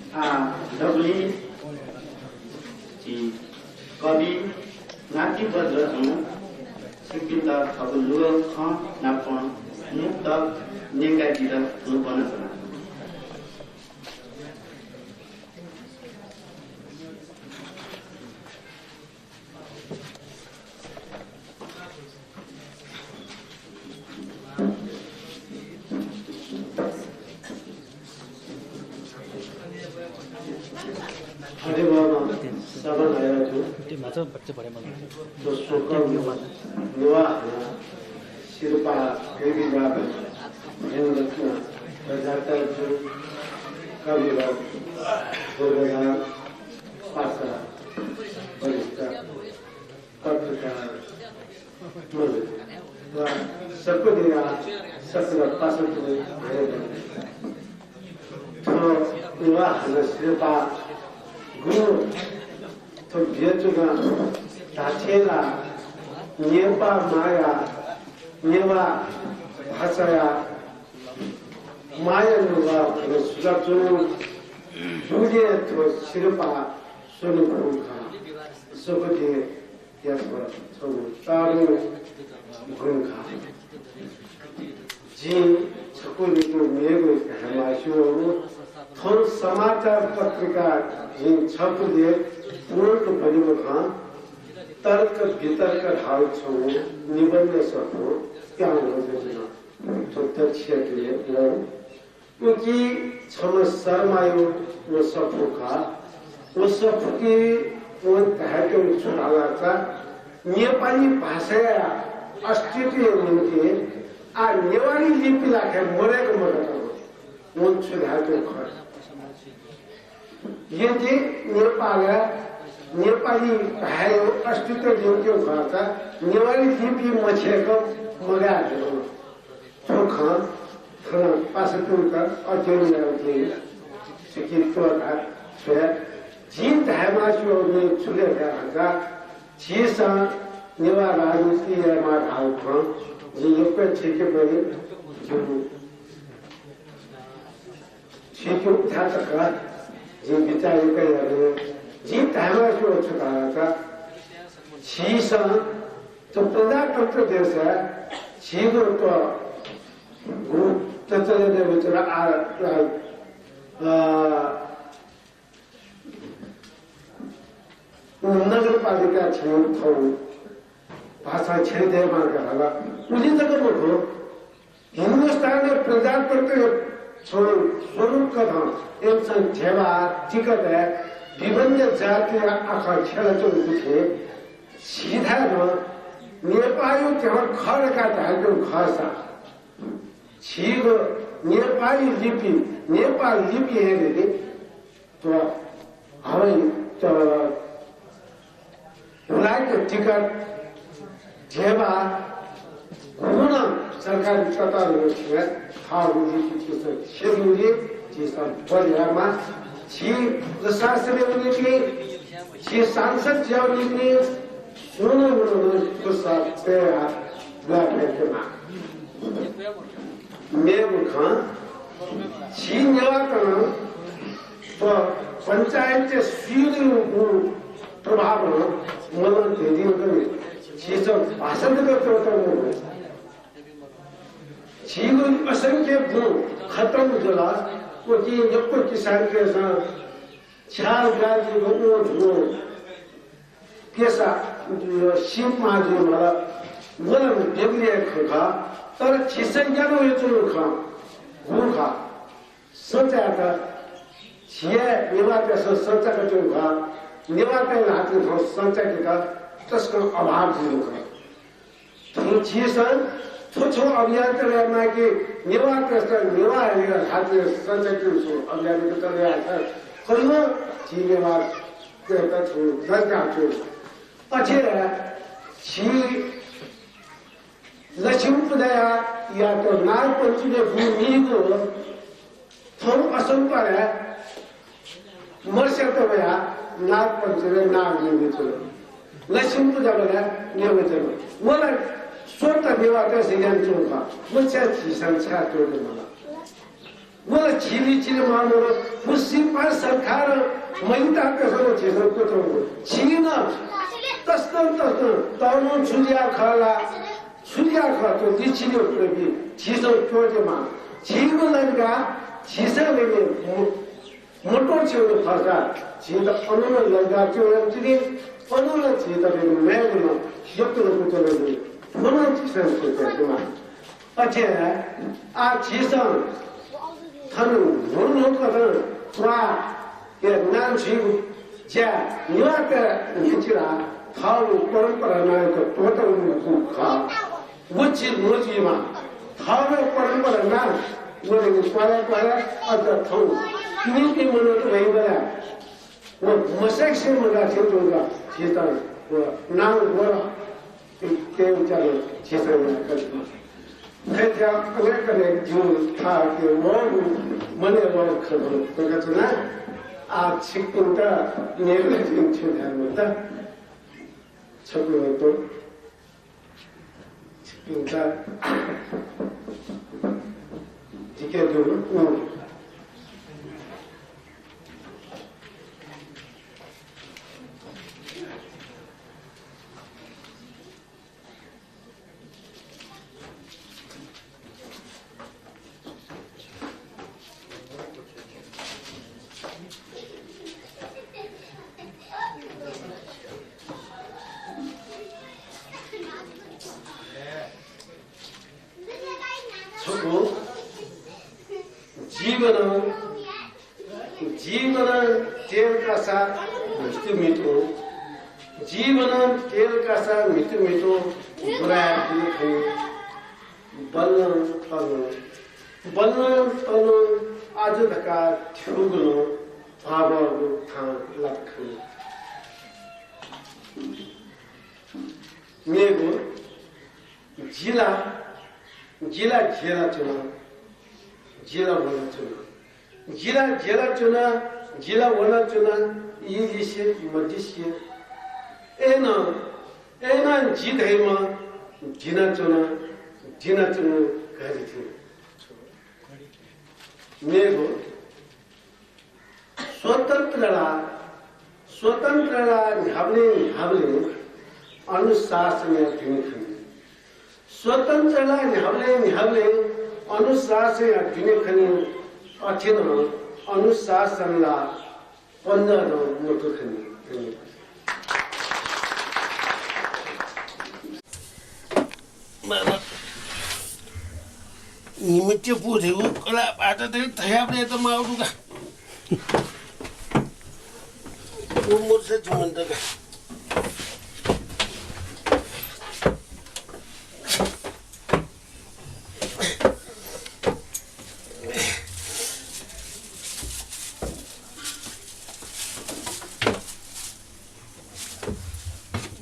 डबली कवि नाति बद्र सिक्किम खगुलु ख नापन मुक्त नेगाटिभ रूपन शिल्पा कविवाद प्रजाता कविवाद पासा वरिष्ठ पत्रकार सबको दिया सबको पासा तो विवाह शिल्पा गुरु तो बेचुगा ताचेला नेपा माया नेवा भाषाया माया नुवा सुजाचु जुगे तो शिल्पा सुनुखा सुखदे यासवा सोनु तारु गुंखा जी छकुली को मेगो हमाशो थोर समाचार पत्रिका जिन छपुदे पूर्ण बनिबो खां तर्क वितर्क हाल छौ निबन्ध सको क्या होजना तो तथ्य के लो क्योंकि छम शर्मायो वो सफुका वो सफुकी वो कहते छुड़ाला का नेपाली भाषा अस्तित्व निम्ति आ नेवारी लिपि लाखे मरेको मरेको वो छुड़ाको खर यदि नेपाली भाइ अस्तित्व जोड्यो भएका नेवारी लिपि मछेको मगाएको थोख खाना पासटुका अध्ययन गर्थे सिकितोका छे जिन धामासु ने छुले भएका छिसा नेवा राजनीति मा भाउ ख जे एक छिके पनि जो छिके उठाका जे विचारकै जी धामासु छुका छिसा तो प्रजातंत्र देश है छिगो को तत्व दे विचार नगरपालिका छेउ थौ भाषा छेदे मार्गहला उसी जगह में हो हिंदुस्तान में प्रजातंत्र स्वरूप का था एक संख्या टिकट है विभिन्न जातीय आकार खेलचो थे सीधा नेपाली त्यहाँ खडका धाएको खसा छिगो नेपाली लिपि नेपाल लिपि हेरेले तो हवाई तो हुलाको टिकट झेवा हुन सरकारी कतारहरू थियो थाहा लिपि सेलुले जिसका परिवारमा छि प्रशासनले उनीले छि सांसद ज्याउनीले सुनो को साथ पे ब्लैकमा मेगु खान छि नेवा कन तो पंचायत के सीधे प्रभाव मन देदी गरे छि जो भाषण करतो तो छि को असंख्य खत्म होला वो कि जब किसान के साथ चार गाजी को वो कैसा शिप माजी मारा वो डेगलिया खा तर छिसन क्या वो चलो खा वो खा सोचा था छिया निवास का सोचा का चलो खा निवास का लाते था सोचा के का तस्कर अभाव चलो खा तो छिसन छोटो अभियान चले ना कि निवास का निवास है हाथ में सोचा के सो अभियान में चले आया था कोई निवास कहता छो दर्जा छो अच्छे छि लक्ष्मीपदया या तो नाग पंचमी भूमि को थोड़ा असंग पर है मर्ष्य तो भैया नाग पंचमी नाग नहीं चलो लक्ष्मीपदा बना नहीं चलो वो ना स्वतः निवास से यंत्र चुका वो चाहे संस्कार तोड़ दे माला वो ना चीली मानो पुष्टि नेपाल सरकार महिला कसैको चिजको त छिन तस्तो तर्नु छुजिया खला छुजिया खतो दिछियो प्रति छिसो छोटेमा छिको लगा छिसले मोटर छेउ फर्का छिद अनुन लगा त्यो चाहिँ अनुन छिदले मेलमा यत्रो कुचले फोन छिसको त्यसमा अझै आ छिसो थनु हुनु कता वा के नाम छिउ ज्या निवाका निचिरा थाउ परम्परा नायको टोटल खा वछि नजिमा थाउ परम्परा ना वले पारा अझ थाउ किनकि मनो त भइबला वो मसेक्से मगा छिटोगा छिता वो नाम गोरा के उचारो छिसैमा कल्पना हैजा अनेकले जुन था के वो मने वो खबर तो कतना आ छिक्कुंता नेले जुन छिदामता छकुतो छिक्कुंता दिके दुनु जीवन तेल का सा मृत्यु मिटो जीवन तेल का सा मृत्यु मिटो बुराया बल्न आज धका ठुगलो भावको थाहा लक्ष्य मेरो जिला घेरा चुना जिला वना चुना जिला चुना जिला वना चुना ये जिसे मजिसे एना जिधैमा जिना चुना कहे थे मेरो स्वतंत्रला हामीले अनुशासन दिने स्वतंत्रला हामीले अनुशासन दिने खनि अथिन अनुशासनला 15 मोटो खनि निमित्त पुरेको कला बाटा त थयाप्ने त माउडुगा उमर से जुमन्तका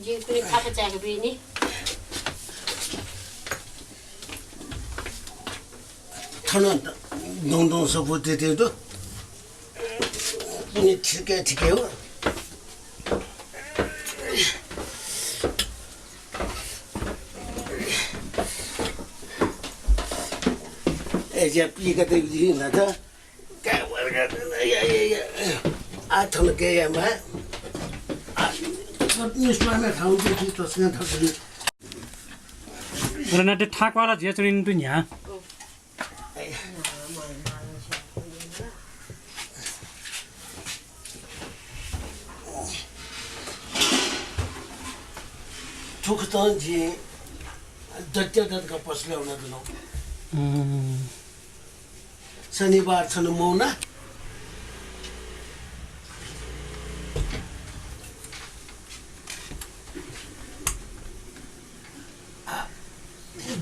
जी कुनै खाएको चाहिएको बिनी खाना दौँ सपोर्ट देते तो पनि ठिकै हो ऐसे पीका तो जी ना था क्या वर्ग या आठन के या मैं निस्वान ठाउँ देखि तस्ना थकली रनाटे ठाकवाला जेचरिन तु न्या ठुकतन जी दत्त का पसले हुन दिनु शनिबार छन मौना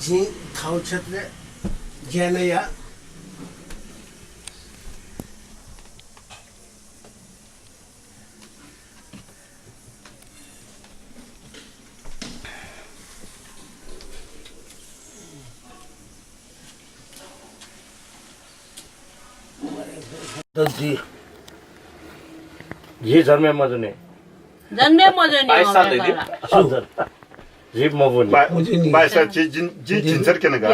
जी खाउ छत्रे ज्ञानया जी जन्मे मजुने जीप मबुन बाइसा जी जिन्सर केन गा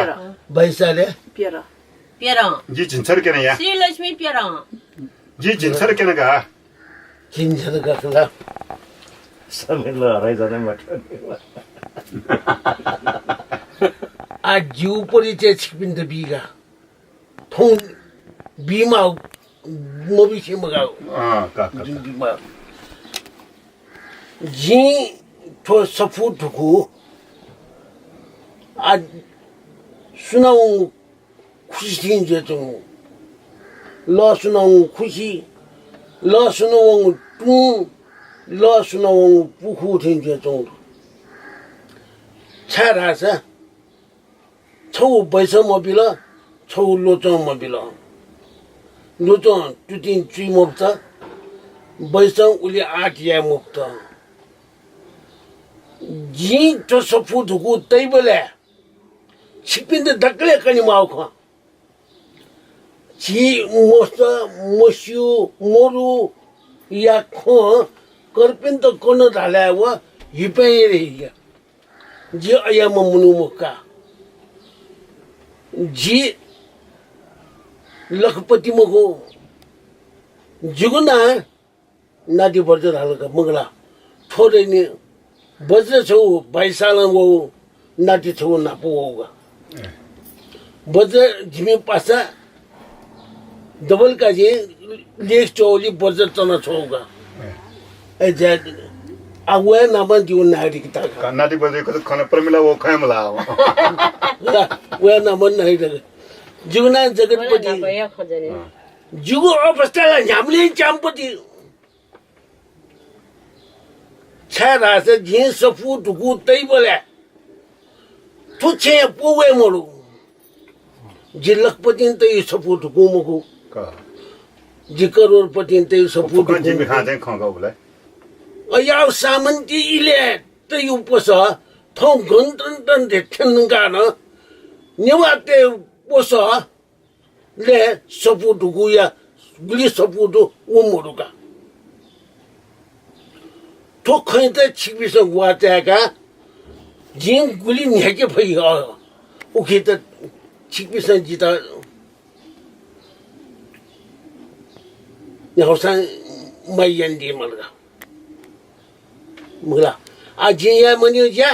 बाइसाले पेरा जी जिन्सर केन या श्री लक्ष्मी पेरा 지 진설께는가 진짜가 그라 Samela raizane matan. 아 지우버리 제 치빈데 비가 통 비마 뭐비 심어가 까까 비마 진저 서푸 두고 아 순나온 쿠시tin 제좀 러순나온 쿠시 러순나온 뚱 러순나온 부후tin 제좀 차라서 초 벌써 뭐빌라 초 로정 뭐빌라 로정 두딘 주의 먹다 벌써 우리 아기야 먹다 진저 서푸 두고 떼벌래 식빈데 닦을래까지 마오고 지 모서 모슈 모루 약코 거핀도 거너 달래와 유배이야 지 아야마 무누모까 지 लखपति मको जुगुना नाटी बज्र हालका मंगला थोड़े ने बज्र छौ 22 साल वो नाटी छौ नापो होगा बज्र जिमे पासा डबल का जे लेख चौली बज्र तना छौगा ए जे आवे नाम दिउ नारी किता नाटी बजे को खाना परमिला वो खामला वे नाम नहीं रे जुगुना जगतपति जुगु अवस्थाला न्यामले चामपति छारास जिन सफु दुगु तै बोले तुछे पोवे मोरु जिलकपति तै सफु दुगु मगु जिकरोरपति तै सफु दुगु जिमी खाजे खंगा बोले अयाव सामन्ती इले तै उपस थौ गन्तन तन देखनगा न नेवाते पोसा ले सपुटु गुया गुली सपुटु उमुरुका तो खैते छिबिस गुआतेका जिन गुली न्याके भइ उखे त छिबिस जिता याउसा मायन्दी मलगा मुला आ जिया मन्यु ज्या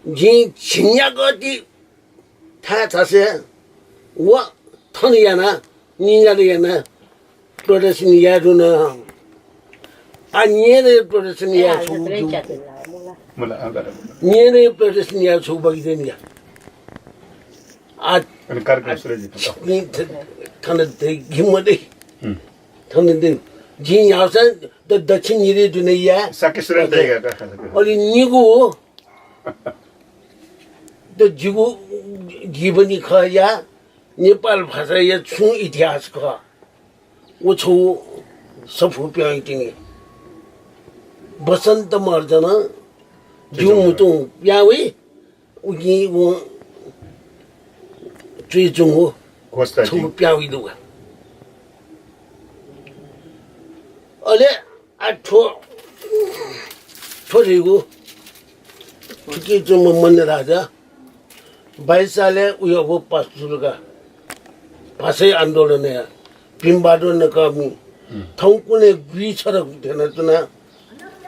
जिन छिन्या गति 他是我疼的人呢，人家的人呢，多的是你眼中呢，啊，你的多的是你眼出就，你的多的是你眼出不给你啊，你他那得给我的，他那得，今要是得请你的就那样，我的你个。तो जिगु जीवनी खाया नेपाल भाषा या छु इतिहास का वो छु सफु प्याइ तिनी बसंत मर्जना जिउ मुतु प्यावे उगी वो चुइ जुङो छु प्याइ दुगा अले आठो छोरीगु ठिकै जुम मन राजा 22 साले उयो वो पासुलगा भाषै आन्दोलन है पिम्बाडो नकामी थौकुने गुइछर देन तना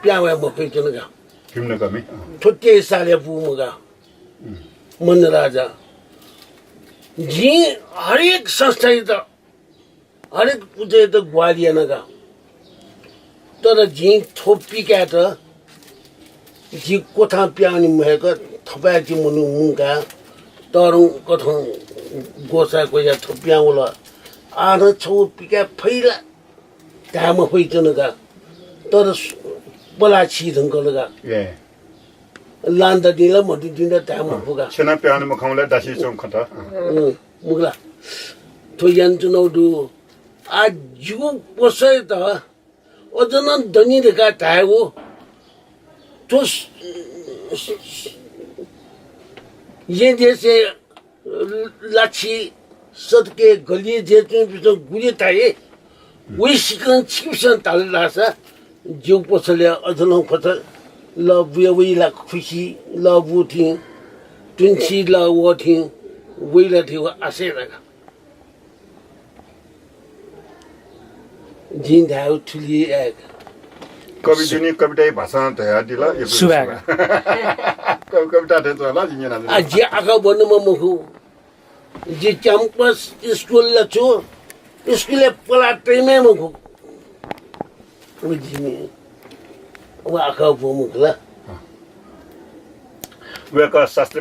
प्यावे मकै तनगा पिम नकामी 28 साले बुमगा मन राजा जी हरेक संस्था त हरेक पूजे त ग्वालियनगा तर जी थोपी क्या त जी कोठा प्यानी महेका थपाची मुनु मुंगा तरङ कथं गोसा कोया थोपिया होला आर छौ पिका फैला दाम फैचनगा तर बला छि ढंगलगा ए लान्दा दिला मदि दिना दाम फुगा छना प्यान मखमले दासी चों खटा मुगला तो यान्चुनौ दु आ जु पोसै त अजन दनि रेका तागो तो ये जैसे लाची सदके गली जैसे बिचो गुली ताये वही सिकन छिपसन ताललासा जिउ पसले अजन खत ल बुय ला खुशी ल बुथि तुनसी ल वथि वइला थियो आसे लगा जिन धाउ ठुली एक कवि जुनी कविता भाषा तया दिला सुबाग कविता थे तो ला जिना अजी आका बन्नुमा मुखु जी क्याम्पस स्कुल ल छु स्कुलले पलाटैमै मुखु बुझिने वा आका मुखला वेका शास्त्री